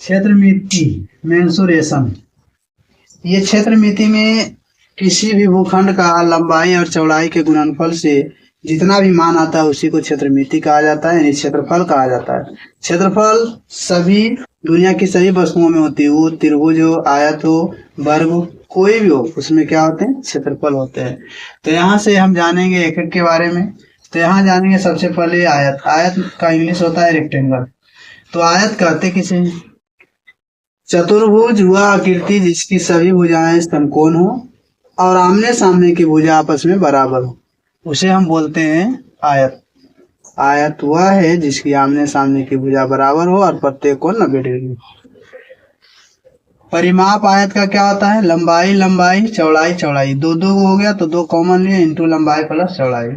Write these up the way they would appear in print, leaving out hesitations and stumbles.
क्षेत्रमिति mensuration, ये क्षेत्रमिति में किसी भी भूखंड का लंबाई और चौड़ाई के गुणनफल से जितना भी मान आता है उसी को क्षेत्रमिति कहा जाता है, यानी क्षेत्रफल कहा जाता है। क्षेत्रफल सभी दुनिया की सभी वस्तुओं में होती है, वो त्रिभुज हो, आयत हो, वर्ग हो, कोई भी हो, उसमें क्या होते हैं, क्षेत्रफल होते हैं। तो यहाँ से हम जानेंगे एक एक के बारे में। तो यहाँ जानेंगे सबसे पहले आयत। आयत का इंग्लिश होता है रेक्टेंगल। तो आयत कहते किसे, चतुर्भुज वह आकृति जिसकी सभी भुजाएं समकोण हो और आमने सामने की भुजा आपस में बराबर हो, उसे हम बोलते हैं आयत। आयत वह है जिसकी आमने सामने की भुजा बराबर हो और प्रत्येक कोण 90 डिग्री हो। परिमाप आयत का क्या होता है, लंबाई लंबाई, चौड़ाई चौड़ाई, दो दो हो गया तो दो कॉमन लिए इंटू लंबाई प्लस चौड़ाई।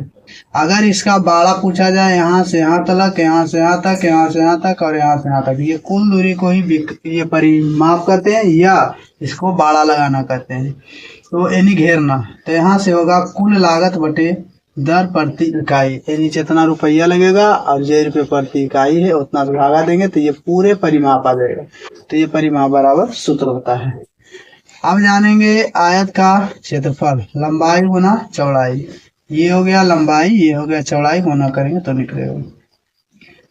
अगर इसका बाड़ा पूछा जाए यहाँ से यहाँ तक, यहाँ से यहाँ तक, यहाँ से यहाँ तक और यहाँ से यहाँ तक, ये कुल दूरी को ही ये परिमाप करते हैं या इसको बाड़ा लगाना कहते हैं। तो यानी घेरना। तो यहाँ से होगा कुल लागत बटे दर प्रति इकाई, यानी जितना रुपया लगेगा और जो रुपये प्रति इकाई है उतना भागा देंगे तो ये पूरे परिमाप आ जाएगा। तो ये परिमाप बराबर सूत्र होता है। अब जानेंगे आयत का क्षेत्रफल, लंबाई गुना चौड़ाई। ये हो गया लंबाई, ये हो गया चौड़ाई, गुना करेंगे तो निकलेगा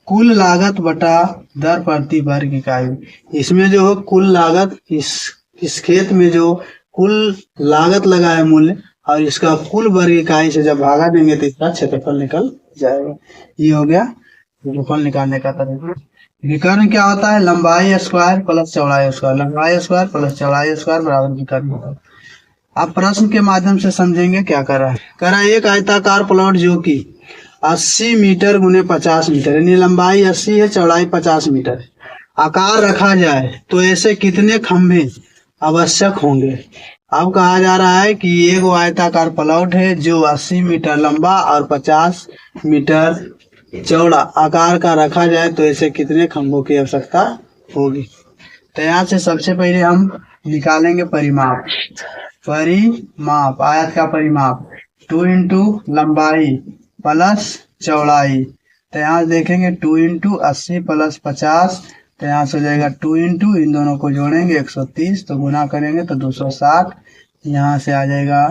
कुल लागत बटा दर प्रति वर्ग इकाई। इसमें जो कुल लागत, इस खेत में जो कुल लागत लगा है मूल्य और इसका कुल वर्ग इकाई से जब भागा देंगे तो इसका क्षेत्रफल निकल जाएगा। ये हो गया क्षेत्रफल निकालने का तरीका। विकर्ण क्या होता है, लंबाई स्क्वायर प्लस चौड़ाई स्क्वायर, लंबाई स्क्वायर प्लस चौड़ाई स्क्वायर बराबर विकर्ण होता है। अब प्रश्न के माध्यम से समझेंगे क्या कर रहा है। कह रहा है एक आयताकार प्लॉट जो कि 80 मीटर गुने 50 मीटर, यानी लंबाई 80 है, चौड़ाई 50 मीटर है, आकार रखा जाए तो ऐसे कितने खंभे आवश्यक होंगे। अब कहा जा रहा है कि एक आयताकार प्लॉट है जो 80 मीटर लंबा और 50 मीटर चौड़ा आकार का रखा जाए तो ऐसे कितने खंभों की आवश्यकता होगी। तो यहाँ से सबसे पहले हम निकालेंगे परिमाप। परिमाप, आयत का परिमाप 2 इंटू लंबाई प्लस चौड़ाई। तो यहाँ देखेंगे 2 इंटू 80 प्लस 50, तो यहाँ से हो जाएगा 2 इंटू, इन दोनों को जोड़ेंगे 130, तो गुना करेंगे तो 260, यहाँ से आ जाएगा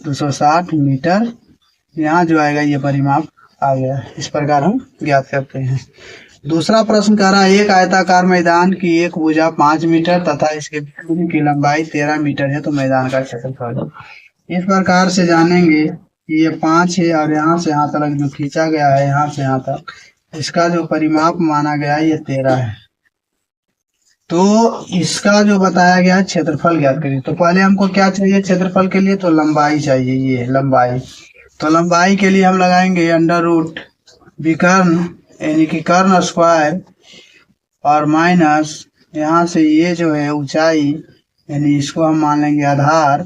260 मीटर। यहाँ जो आएगा ये परिमाप आ गया। इस प्रकार हम ज्ञात करते हैं। दूसरा प्रश्न कह रहा है एक आयताकार मैदान की एक भुजा 5 मीटर तथा इसके की लंबाई 13 मीटर है तो मैदान का क्षेत्रफल। इस प्रकार से जानेंगे कि ये 5 है और यहाँ से यहाँ तक जो खींचा गया है, यहाँ से यहाँ तक, इसका जो परिमाप माना गया है ये 13 है। तो इसका जो बताया गया है क्षेत्रफल ज्ञात करिए। तो पहले हमको क्या चाहिए क्षेत्रफल के लिए, तो लंबाई चाहिए, ये लंबाई। तो लंबाई के लिए हम लगाएंगे अंडर रूट विकर्ण यानी कि कर्ण स्क्वायर और माइनस यहाँ से ये जो है ऊंचाई यानी इसको हम मान लेंगे आधार